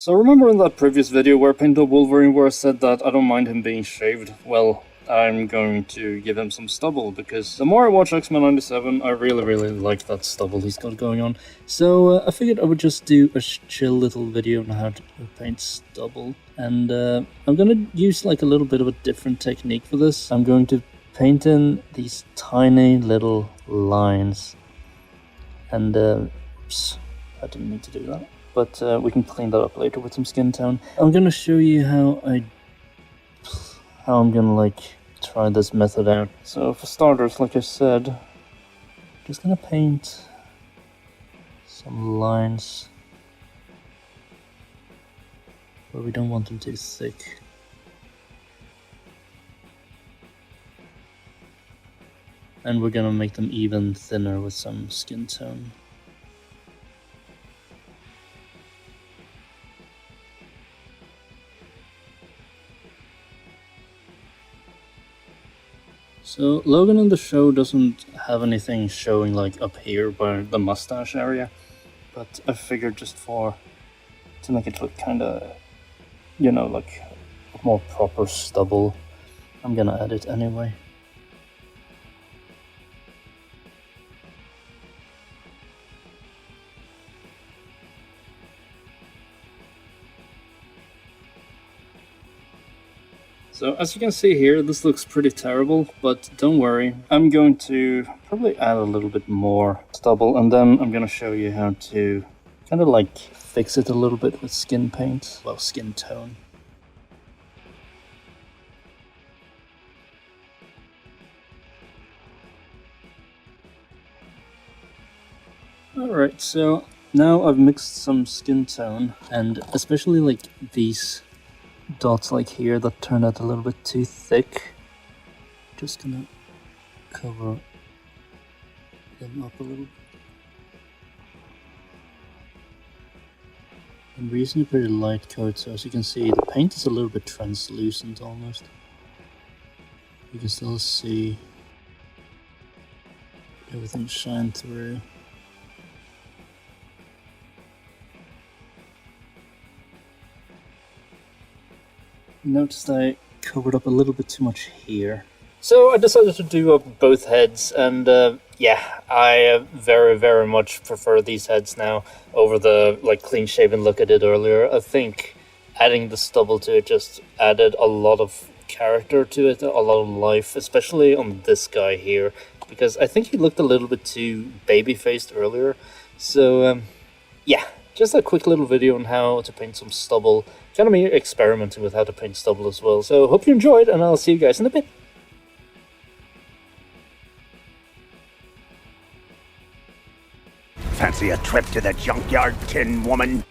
So remember in that previous video where I painted up Wolverine where I said that I don't mind him being shaved? Well, I'm going to give him some stubble, because the more I watch X-Men 97, I really like that stubble he's got going on. So I figured I would just do a chill little video on how to paint stubble. And I'm going to use like a little bit of a different technique for this. I'm going to paint in these tiny little lines. And oops, I didn't mean to do that. But we can clean that up later with some skin tone. I'm going to show you how I'm going to like try this method out. So for starters, like I said, just going to paint some lines where we don't want them too thick. And we're going to make them even thinner with some skin tone. So Logan in the show doesn't have anything showing like up here by the mustache area, but I figured just to make it look kinda, you know, like a more proper stubble, I'm gonna add it anyway. So as you can see here, this looks pretty terrible, but don't worry. I'm going to probably add a little bit more stubble, and then I'm going to show you how to kind of like fix it a little bit with skin paint, well, skin tone. Alright, so now I've mixed some skin tone, and especially like these dots like here that turned out a little bit too thick. Just gonna cover them up a little. I'm using a pretty light coat, so as you can see, the paint is a little bit translucent almost. You can still see everything shine through. Noticed I covered up a little bit too much here. So I decided to do up both heads, and yeah, I very much prefer these heads now over the like clean shaven look I did earlier. I think adding the stubble to it just added a lot of character to it, a lot of life, especially on this guy here, because I think he looked a little bit too baby-faced earlier. So yeah, just a quick little video on how to paint some stubble. Kind of me experimenting with how to paint stubble as well. So hope you enjoyed, and I'll see you guys in a bit. Fancy a trip to the junkyard, Tin Woman?